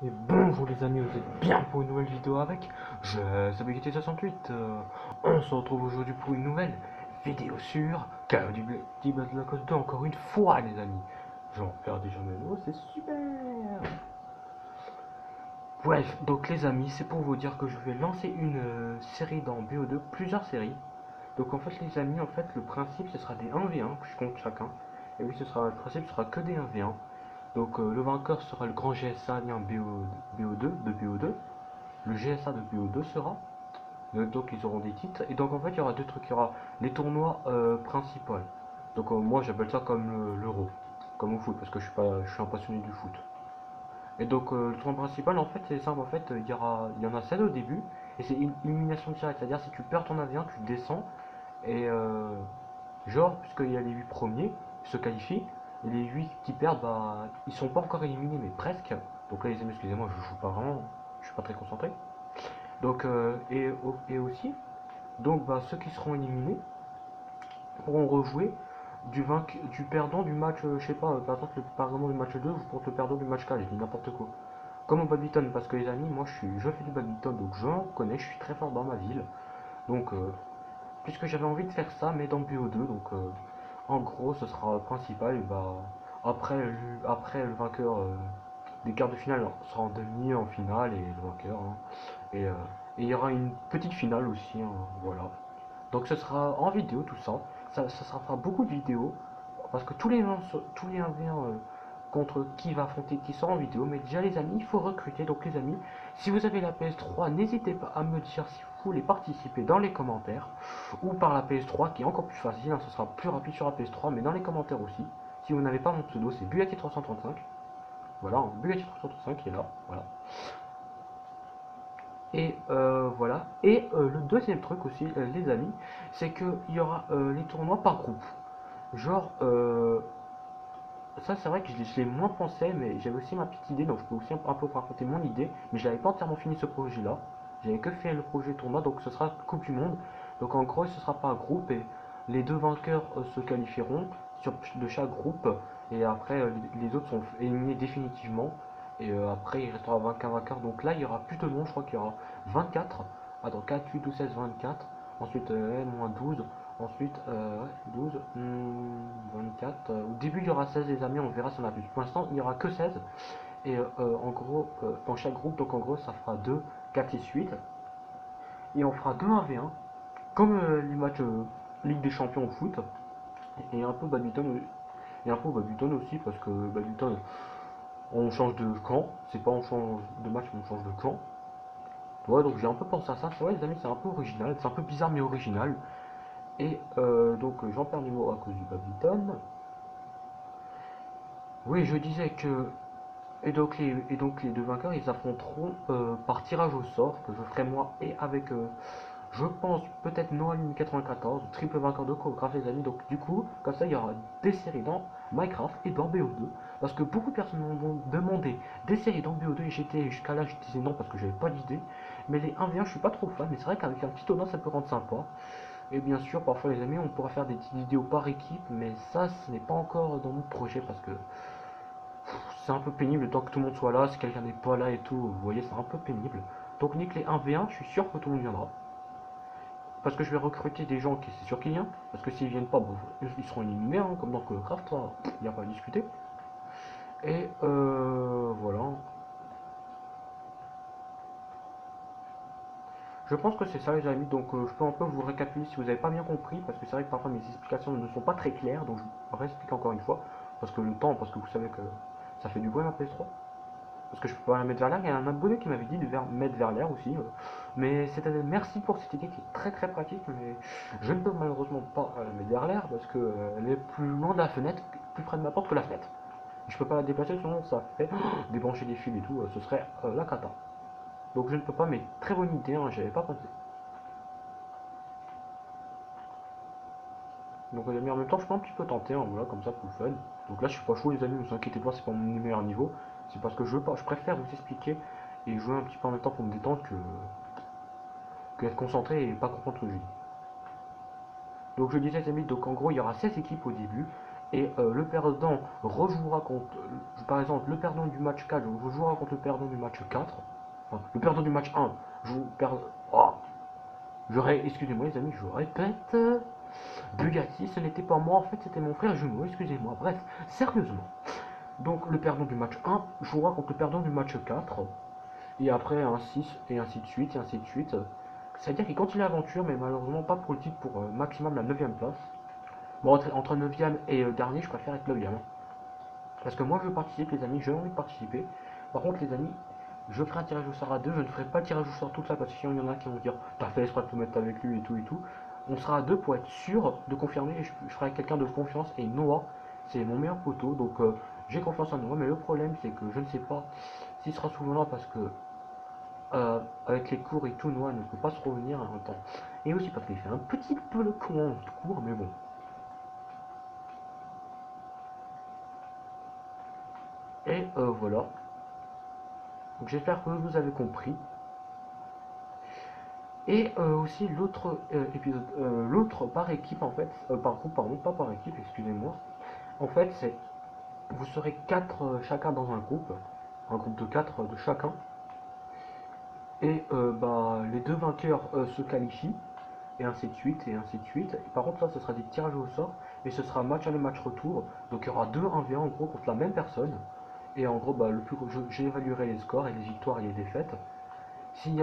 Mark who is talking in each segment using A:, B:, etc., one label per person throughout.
A: Et bonjour les amis, vous êtes bien pour une nouvelle vidéo avec Sabagité68. On se retrouve aujourd'hui pour une nouvelle vidéo sur Call of Duty Black Ops 2 encore une fois les amis. J'en perds déjà mes mots, c'est super. Bref, donc les amis, c'est pour vous dire que je vais lancer une série dans BO2, plusieurs séries. Donc en fait les amis, en fait le principe ce sera des 1v1 que je compte chacun. Et oui, le principe sera que des 1v1. Donc le vainqueur sera le grand GSA en BO2 de BO2. Le GSA de BO2 sera. Donc ils auront des titres. Et donc en fait il y aura deux trucs. Il y aura les tournois principaux. Donc moi j'appelle ça comme l'Euro. Comme au foot parce que je suis un passionné du foot. Et donc le tournoi principal en fait c'est simple. En fait il y en a 7 au début. Et c'est une élimination directe. C'est-à-dire si tu perds ton avion tu descends. Et genre puisqu'il y a les 8 premiers qui se qualifient. Et les 8 qui perdent bah ils sont pas encore éliminés mais presque. Donc là les amis excusez-moi je joue pas vraiment. Je suis pas très concentré. Donc, et aussi, donc bah, ceux qui seront éliminés pourront rejouer du perdant du match, je sais pas, par exemple, le perdant du match 2 contre le perdant du match 4, je dis n'importe quoi. Comme au badminton, parce que les amis, moi je fais du badminton, donc j'en connais, je suis très fort dans ma ville. Donc, puisque j'avais envie de faire ça, mais dans BO2, donc en gros, ce sera principal, et bah, après le vainqueur des quarts de finale sera en demi, en finale, et le vainqueur, hein. Et il y aura une petite finale aussi, hein, voilà. Donc ce sera en vidéo tout ça. Ça sera beaucoup de vidéos. Parce que tous les 1v1 contre qui va affronter qui sont en vidéo. Mais déjà les amis, il faut recruter. Donc les amis, si vous avez la PS3, n'hésitez pas à me dire si vous voulez participer dans les commentaires. Ou par la PS3 qui est encore plus facile. Hein, ce sera plus rapide sur la PS3. Mais dans les commentaires aussi. Si vous n'avez pas mon pseudo, c'est Bugatti335. Voilà, hein, Bugatti335 qui est là. Voilà. Et voilà. Et le deuxième truc aussi, les amis, c'est qu'il y aura les tournois par groupe. Genre, ça c'est vrai que je l'ai moins pensé, mais j'avais aussi ma petite idée, donc je peux aussi un peu vous raconter mon idée, mais je n'avais pas entièrement fini ce projet-là. J'avais que fait le projet tournoi, donc ce sera Coupe du Monde. Donc en gros, ce sera par groupe et les deux vainqueurs se qualifieront de chaque groupe. Et après, les autres sont éliminés définitivement. Et après, il restera 20 vainqueurs. Donc là, il y aura plus de monde, je crois qu'il y aura 24. Attends, 4, 8, 12, 16, 24. Ensuite, moins 12. Ensuite, ouais, 12, 24. Au début, il y aura 16 les amis, on verra si on a plus. Pour l'instant, il n'y aura que 16. Et en gros, dans chaque groupe, donc en gros, ça fera 2, 4, 6, 8. Et on fera 2 1v1, comme les matchs Ligue des Champions au foot. Et un peu badminton, et un peu badminton aussi, parce que badminton, on change de camp. C'est pas on change de match, mais on change de camp. Ouais, donc j'ai un peu pensé à ça. Ouais, les amis, c'est un peu original. C'est un peu bizarre, mais original. Et donc j'en perds mes mots à cause du badminton. Oui, je disais que. Et donc les deux vainqueurs, ils affronteront par tirage au sort, que je ferai moi et avec, je pense, peut-être Noaline 94, triple vainqueur de chorégraphe, les amis. Donc du coup, comme ça, il y aura des séries dans Minecraft et dans BO2. Parce que beaucoup de personnes m'ont demandé des séries dans BO2 et j'étais jusqu'à là, je disais non parce que j'avais pas d'idée. Mais les 1v1, je suis pas trop fan, mais c'est vrai qu'avec un petit tournoi, ça peut rendre sympa. Et bien sûr, parfois les amis, on pourra faire des petites vidéos par équipe, mais ça, ce n'est pas encore dans mon projet parce que c'est un peu pénible le temps que tout le monde soit là, si quelqu'un n'est pas là et tout, vous voyez, c'est un peu pénible. Donc nique les 1v1, je suis sûr que tout le monde viendra. Parce que je vais recruter des gens qui c'est sûr qu'ils viennent, parce que s'ils viennent pas, bon, ils seront éliminés, hein, comme dans Craft, il n'y a pas à discuter. Et voilà. Je pense que c'est ça les amis, donc je peux un peu vous récapituler si vous n'avez pas bien compris, parce que c'est vrai que parfois mes explications ne sont pas très claires, donc je réexplique encore une fois, parce que le temps, parce que vous savez que ça fait du bruit ma PS3. Parce que je peux pas la mettre vers l'air. Il y a un abonné qui m'avait dit de mettre vers l'air aussi. Mais c'est-à-dire, merci pour cette idée qui est très très pratique. Mais je ne peux malheureusement pas la mettre vers l'air parce qu'elle est plus loin de la fenêtre, plus près de ma porte que la fenêtre. Je peux pas la déplacer sinon ça fait débrancher des fils et tout. Ce serait la cata. Donc je ne peux pas, mais très bonne idée, hein, j'avais pas pensé. Donc les amis, en même temps, je peux un petit peu tenter, hein, voilà, comme ça pour le fun. Donc là, je suis pas chaud, les amis, ne vous inquiétez pas, c'est pas mon meilleur niveau. C'est parce que je préfère vous expliquer et jouer un petit peu en même temps pour me détendre que être concentré et pas comprendre ce que je dis. Donc je disais les amis, donc en gros il y aura 16 équipes au début et le perdant rejouera contre, par exemple, le perdant du match 4 rejouera contre le perdant du match 4. Enfin, le perdant du match 1 joue perdre. Oh, excusez-moi les amis, je répète. Bugatti, ce n'était pas moi, en fait c'était mon frère jumeau, excusez-moi. Bref, sérieusement. Donc le perdant du match 1 jouera contre le perdant du match 4. Et après un 6, et ainsi de suite, et ainsi de suite. C'est-à-dire qu'il continue l'aventure, mais malheureusement pas pour le titre, pour maximum la 9ème place. Bon, entre 9ème et dernier, je préfère être 9ème. Parce que moi je participe les amis, j'ai envie de participer. Par contre les amis, je ferai un tirage au sort à deux, je ne ferai pas le tirage au sort toute ça parce qu'il y en a qui vont dire t'as fait exprès de te mettre avec lui et tout et tout. On sera à deux pour être sûr de confirmer, je ferai avec quelqu'un de confiance et Noah, c'est mon meilleur poteau, donc j'ai confiance en Noah, mais le problème c'est que je ne sais pas s'il sera souvent là parce que avec les cours et tout, Noah ne peut pas se revenir en même temps. Et aussi parce qu'il fait un petit peu le con en cours, mais bon. Et voilà. Donc j'espère que vous avez compris. Et aussi l'autre épisode, l'autre par équipe en fait, par groupe pardon, pas par équipe, excusez-moi. En fait, c'est vous serez 4 chacun dans un groupe de 4 de chacun. Et bah, les deux vainqueurs se qualifient, et ainsi de suite, et ainsi de suite. Et par contre, ça, ce sera des tirages au sort, et ce sera match aller, match retour. Donc il y aura deux 1v1 en gros contre la même personne. Et en gros, bah, j'évaluerai les scores et les victoires et les défaites.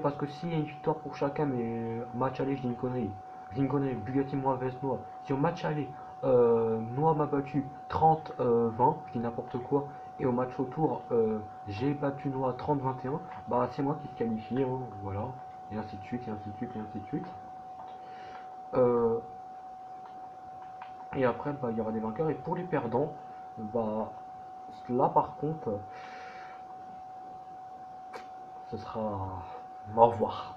A: Parce que s'il y a une victoire pour chacun, mais match aller, je dis une connerie. Je dis une connerie, Bugatti moi vs Noah. Si au match aller, Noah m'a battu 30-20, je dis n'importe quoi, et au match retour, j'ai battu Noah 30-21, bah c'est moi qui se qualifie, hein, voilà. Et ainsi de suite, et ainsi de suite, et ainsi de suite. Euh, et après, bah, il y aura des vainqueurs. Et pour les perdants, bah, là par contre, ce sera au revoir.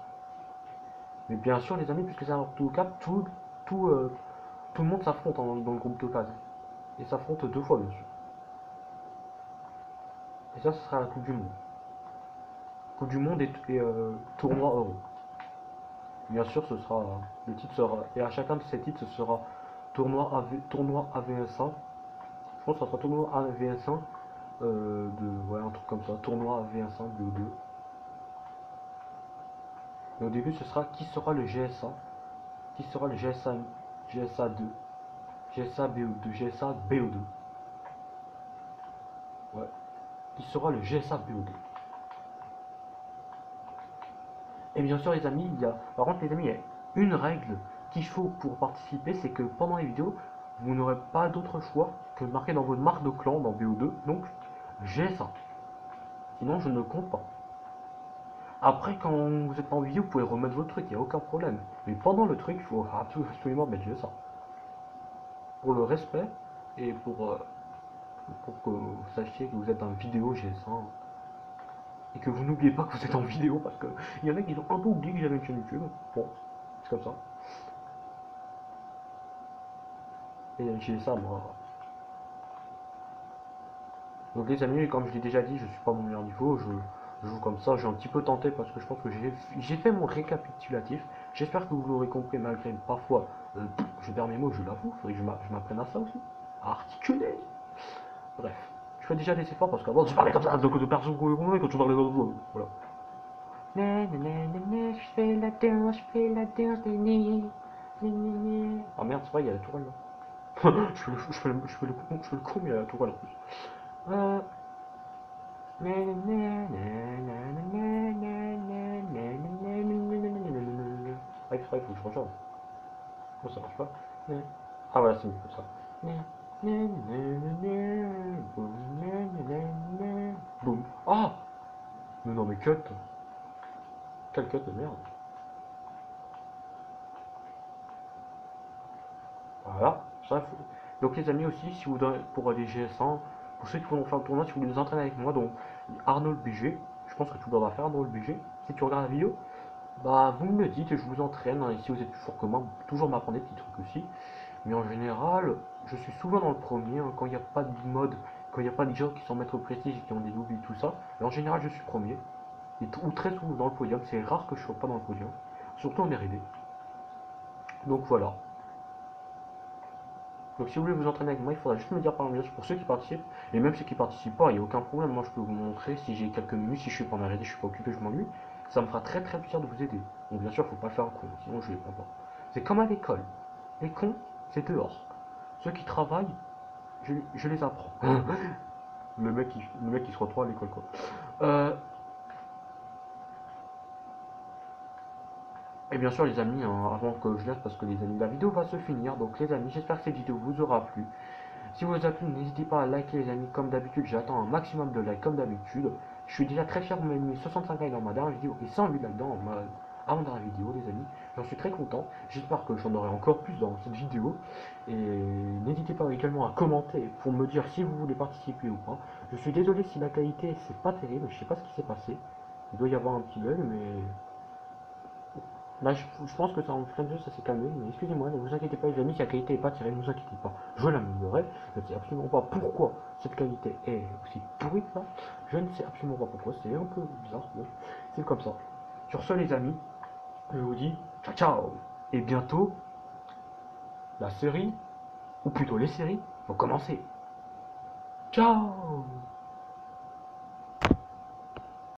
A: Mais bien sûr, les amis, puisque c'est un tout cap, tout, tout le monde s'affronte dans le groupe de phase. Et s'affronte deux fois, bien sûr. Et ça, ce sera la Coupe du Monde. Coupe du Monde et tournoi Euro. Bien sûr, ce sera. Le titre sera. Et à chacun de ces titres, ce sera tournoi AVS1. Je pense que ça sera tournoi AVS1. Ouais, un truc comme ça. Tournoi AVS1, BO2. Et au début, ce sera qui sera le GSA. Qui sera le GSA2. GSA BO2. GSA BO2. Ouais. Qui sera le GSA BO2. Et bien sûr les amis, par contre les amis, il y a une règle qu'il faut pour participer, c'est que pendant les vidéos, vous n'aurez pas d'autre choix que de marquer dans votre marque de clan dans BO2, donc j'ai ça. Sinon je ne compte pas. Après quand vous êtes en vidéo, vous pouvez remettre votre truc, il n'y a aucun problème. Mais pendant le truc, il faut absolument mettre j'ai ça. Pour le respect et pour que vous sachiez que vous êtes en vidéo GS1 et que vous n'oubliez pas que vous êtes en vidéo parce que il y en a qui ont un peu oublié que j'avais une chaîne YouTube. Bon, c'est comme ça. Et j'ai ça moi. Donc les amis, comme je l'ai déjà dit, je suis pas à mon meilleur niveau, je joue comme ça, j'ai un petit peu tenté parce que je pense que j'ai fait mon récapitulatif. J'espère que vous l'aurez compris malgré parfois, je perds mes mots, je l'avoue, il faudrait que je m'apprenne à ça aussi, à articuler. Bref, je fais déjà des efforts parce qu'avant je parlais comme ça, donc de personne quand tu parlais comme ça, voilà. Je fais la danse, ah merde, c'est vrai, il y a la tourelle là. Je fais le con, mais il y a la tourelle en plus. Euh, Ah, il faut que je recharge. Oh, ça marche pas. Ah, voilà, c'est mieux comme ça. Boum. Ah! Mais non, mais cut. Quel cut de merde. Voilà. Ça, donc, les amis, aussi, si vous pour les GS1, pour ceux qui vont faire le tournoi, si vous voulez nous entraîner avec moi, donc Arnaud le BG, je pense que tu dois faire Arnaud le BG. Si tu regardes la vidéo, bah, vous me le dites et je vous entraîne, hein, et si vous êtes plus fort que moi, vous pouvez toujours m'apprendre des petits trucs aussi. Mais en général, je suis souvent dans le premier, hein, quand il n'y a pas de mode, quand il n'y a pas des gens qui sont maîtres prestige et qui ont des lobbies tout ça. Et en général, je suis premier. Ou très souvent dans le podium, c'est rare que je ne sois pas dans le podium. Surtout en R&D. Donc voilà. Donc si vous voulez vous entraîner avec moi, il faudra juste me dire par exemple pour ceux qui participent, et même ceux qui participent pas, il n'y a aucun problème, moi je peux vous montrer si j'ai quelques minutes, si je suis pas en arrêté, je suis pas occupé, je m'ennuie, ça me fera très très plaisir de vous aider. Donc bien sûr, faut pas faire un con, sinon je vais pas voir. C'est comme à l'école, les cons, c'est dehors. Ceux qui travaillent, je les apprends. Le mec il se retrouve à l'école quoi. Euh, et bien sûr les amis, hein, avant que je laisse, parce que les amis, la vidéo va se finir, donc les amis, j'espère que cette vidéo vous aura plu. Si vous a plu, n'hésitez pas à liker les amis comme d'habitude, j'attends un maximum de likes comme d'habitude. Je suis déjà très fier, vous m'avez mis 65 likes dans ma dernière vidéo et 108 likes dans ma avant-dernière vidéo les amis. J'en suis très content, j'espère que j'en aurai encore plus dans cette vidéo. Et n'hésitez pas également à commenter pour me dire si vous voulez participer ou pas. Je suis désolé si la qualité c'est pas terrible, je sais pas ce qui s'est passé. Il doit y avoir un petit bug mais là, je pense que ça en frein de jeu, ça s'est calmé, mais excusez-moi, ne vous inquiétez pas les amis, si la qualité n'est pas tirée, ne vous inquiétez pas, je l'améliorerai, je ne sais absolument pas pourquoi cette qualité est aussi pourrie là, je ne sais absolument pas pourquoi, c'est un peu bizarre, mais c'est comme ça. Sur ce les amis, je vous dis ciao ciao, et bientôt, la série, ou plutôt les séries, vont commencer. Ciao.